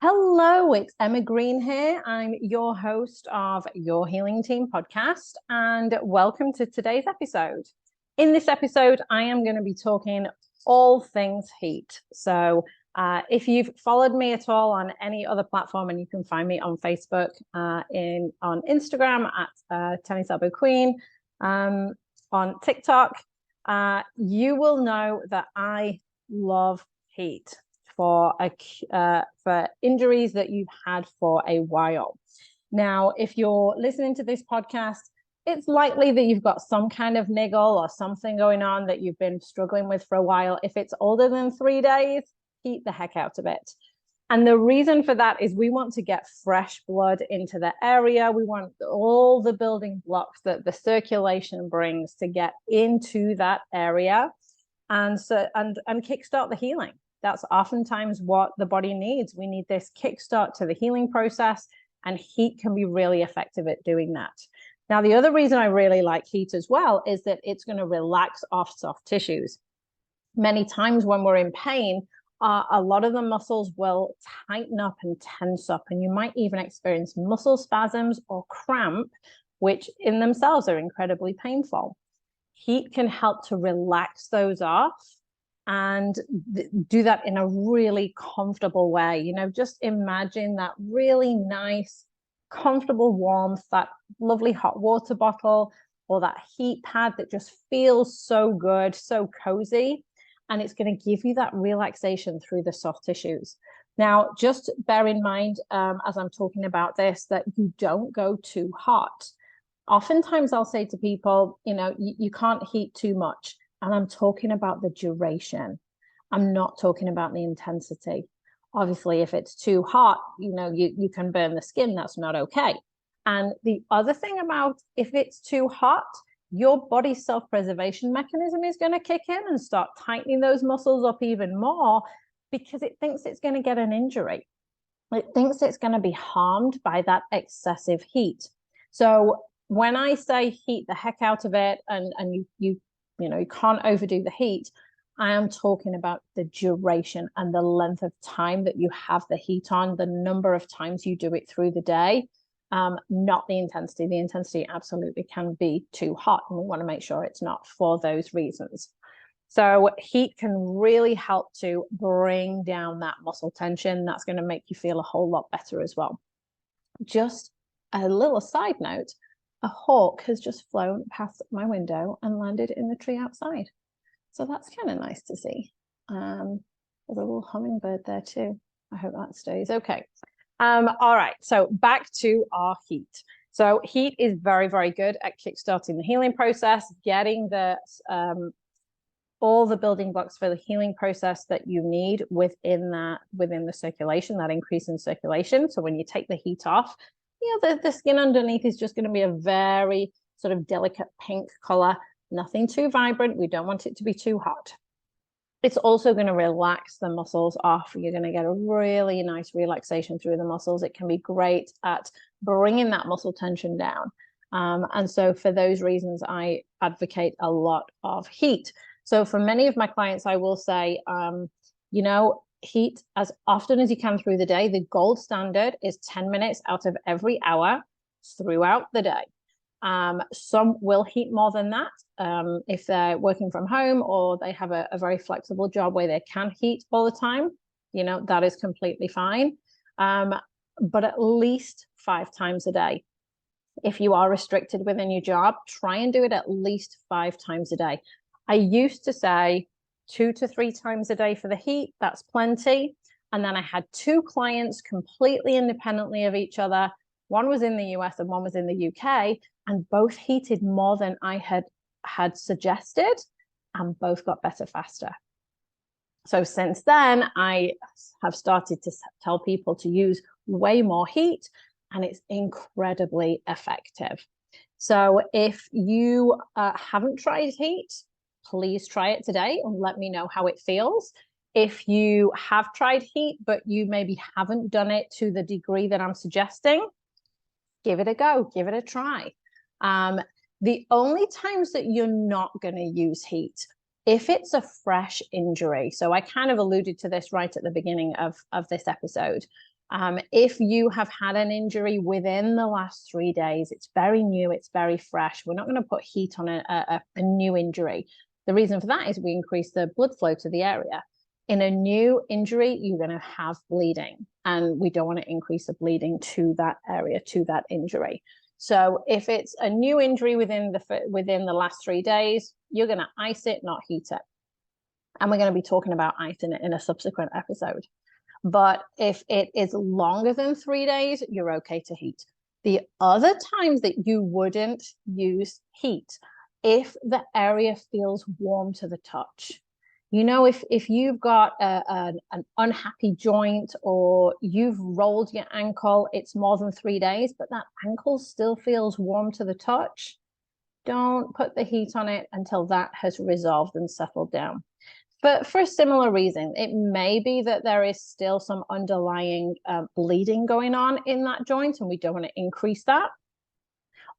Hello, it's Emma Green here. I'm your host of Your Healing Team podcast, and welcome to today's episode. In this episode, I am going to be talking all things heat. So if you've followed me at all on any other platform, and you can find me on Facebook, on Instagram at Tennis Elbow Queen, on TikTok, you will know that I love heat for injuries that you've had for a while. Now, if you're listening to this podcast, it's likely that you've got some kind of niggle or something going on that you've been struggling with for a while. If it's older than 3 days, heat the heck out of it. And the reason for that is we want to get fresh blood into the area. We want all the building blocks that the circulation brings to get into that area and kickstart the healing. That's oftentimes what the body needs. We need this kickstart to the healing process, and heat can be really effective at doing that. Now, the other reason I really like heat as well is that it's going to relax off soft tissues. Many times when we're in pain, a lot of the muscles will tighten up and tense up, and you might even experience muscle spasms or cramp, which in themselves are incredibly painful. Heat can help to relax those off and do that in a really comfortable way. You know, just imagine that really nice, comfortable warmth, that lovely hot water bottle or that heat pad that just feels so good, so cozy. And it's going to give you that relaxation through the soft tissues. Now, just bear in mind, as I'm talking about this, that you don't go too hot. Oftentimes I'll say to people, you know, you can't heat too much. And I'm talking about the duration. I'm not talking about the intensity. Obviously, if it's too hot, you know, you can burn the skin. That's not okay. And the other thing about if it's too hot, your body's self-preservation mechanism is going to kick in and start tightening those muscles up even more because it thinks it's going to get an injury. It thinks it's going to be harmed by that excessive heat. So when I say heat the heck out of it, and you know, you can't overdo the heat, I am talking about the duration and the length of time that you have the heat on, the number of times you do it through the day, not the intensity. The intensity absolutely can be too hot, and we want to make sure it's not for those reasons. So heat can really help to bring down that muscle tension. That's going to make you feel a whole lot better as well. Just a little side note, a hawk has just flown past my window and landed in the tree outside. So that's kind of nice to see. There's a little hummingbird there too. I hope that stays okay. All right, so back to our heat. So heat is very, very good at kickstarting the healing process, getting all the building blocks for the healing process that you need within the circulation, that increase in circulation. So when you take the heat off, you know, the skin underneath is just going to be a very sort of delicate pink color, nothing too vibrant. We don't want it to be too hot. It's also going to relax the muscles off. You're going to get a really nice relaxation through the muscles. It can be great at bringing that muscle tension down. And so for those reasons, I advocate a lot of heat. So for many of my clients, I will say, you know, heat as often as you can through the day. The gold standard is 10 minutes out of every hour throughout the day. Some will heat more than that if they're working from home or they have a very flexible job where they can heat all the time. You know, that is completely fine. But at least 5 times a day. If you are restricted within your job, try and do it at least 5 times a day. I used to say 2 to 3 times a day for the heat. That's plenty. And then I had 2 clients completely independently of each other. One was in the US and one was in the UK, and both heated more than I had suggested, and both got better faster. So since then, I have started to tell people to use way more heat, and it's incredibly effective. So if you haven't tried heat, please try it today and let me know how it feels. If you have tried heat, but you maybe haven't done it to the degree that I'm suggesting, give it a go, give it a try. The only times that you're not going to use heat, if it's a fresh injury, so I kind of alluded to this right at the beginning of this episode, If you have had an injury within the last 3 days, it's very new, it's very fresh. We're not going to put heat on a new injury. The reason for that is we increase the blood flow to the area. In a new injury, you're going to have bleeding, and we don't want to increase the bleeding to that area, to that injury. So if it's a new injury within the last 3 days, you're going to ice it, not heat it. And we're going to be talking about icing it in a subsequent episode. But if it is longer than 3 days, you're okay to heat. The other times that you wouldn't use heat, if the area feels warm to the touch. You know, if you've got an unhappy joint, or you've rolled your ankle, it's more than 3 days, but that ankle still feels warm to the touch, don't put the heat on it until that has resolved and settled down. But for a similar reason, it may be that there is still some underlying bleeding going on in that joint, and we don't want to increase that.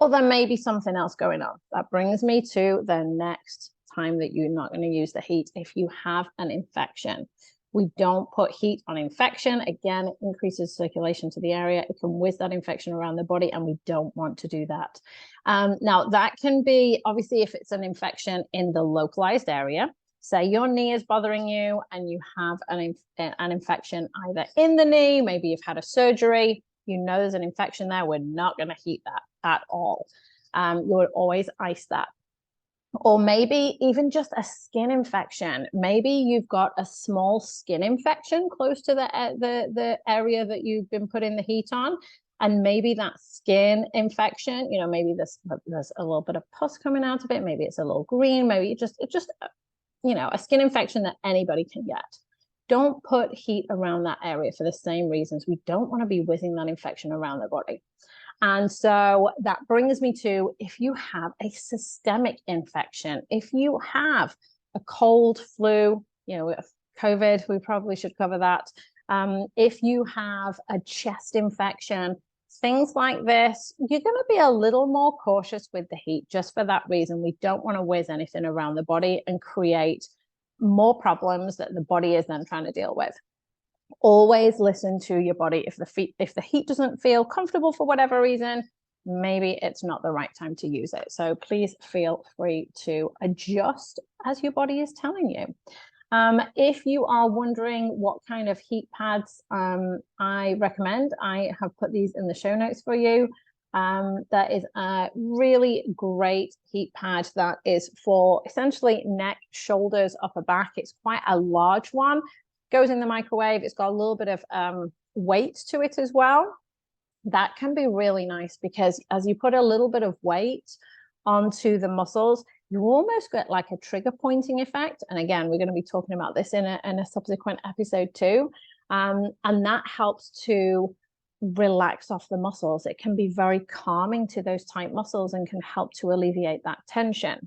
Or there may be something else going on. That brings me to the next time that you're not going to use the heat. If you have an infection, we don't put heat on infection. Again, it increases circulation to the area. It can whiz that infection around the body, and we don't want to do that. Now, that can be, obviously, if it's an infection in the localized area. Say your knee is bothering you and you have an infection either in the knee, maybe you've had a surgery, you know there's an infection there, we're not going to heat that at all. You would always ice that. Or maybe even just a skin infection. Maybe you've got a small skin infection close to the area that you've been putting the heat on. And maybe that skin infection, you know, maybe there's a little bit of pus coming out of it. Maybe it's a little green. Maybe it just you know, a skin infection that anybody can get. Don't put heat around that area for the same reasons. We don't want to be whizzing that infection around the body. And so that brings me to, if you have a systemic infection, if you have a cold, flu, you know, COVID, we probably should cover that. If you have a chest infection, things like this, you're going to be a little more cautious with the heat just for that reason. We don't want to whiz anything around the body and create more problems that the body is then trying to deal with. Always listen to your body. If the heat doesn't feel comfortable for whatever reason, maybe it's not the right time to use it. So please feel free to adjust as your body is telling you. If you are wondering what kind of heat pads I recommend, I have put these in the show notes for you. There is a really great heat pad that is for essentially neck, shoulders, upper back. It's quite a large one. Goes in the microwave. It's got a little bit of weight to it as well. That can be really nice because as you put a little bit of weight onto the muscles, you almost get like a trigger pointing effect. And again, we're going to be talking about this in a subsequent episode too. And that helps to relax off the muscles. It can be very calming to those tight muscles and can help to alleviate that tension.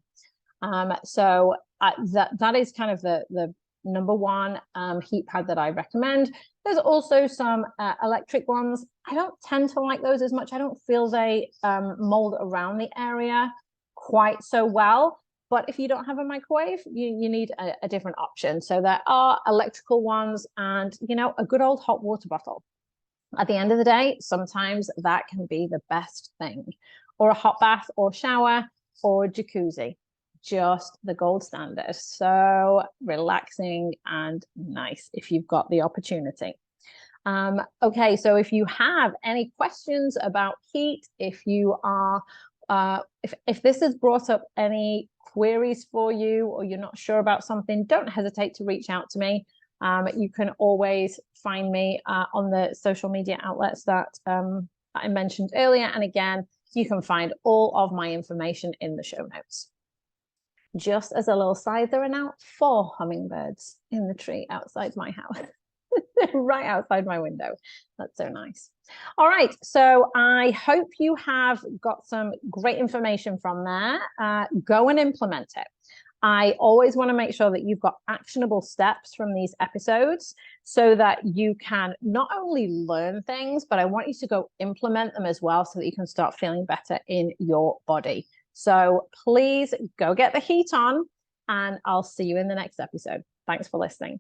So that is kind of the number one heat pad that I recommend. There's also some electric ones. I don't tend to like those as much. I don't feel they mold around the area quite so well. But if you don't have a microwave, you need a different option. So there are electrical ones and, you know, a good old hot water bottle. At the end of the day, sometimes that can be the best thing. Or a hot bath or shower or jacuzzi. Just the gold standard. So relaxing and nice if you've got the opportunity. Okay, so if you have any questions about heat, if you are if this has brought up any queries for you or you're not sure about something, don't hesitate to reach out to me. You can always find me on the social media outlets that I mentioned earlier. And again, you can find all of my information in the show notes. Just as a little side, there are now 4 hummingbirds in the tree outside my house. Right outside my window. That's so nice. All right, so I hope you have got some great information from there. Go and implement it. I always want to make sure that you've got actionable steps from these episodes so that you can not only learn things, but I want you to go implement them as well so that you can start feeling better in your body. So please go get the heat on, and I'll see you in the next episode. Thanks for listening.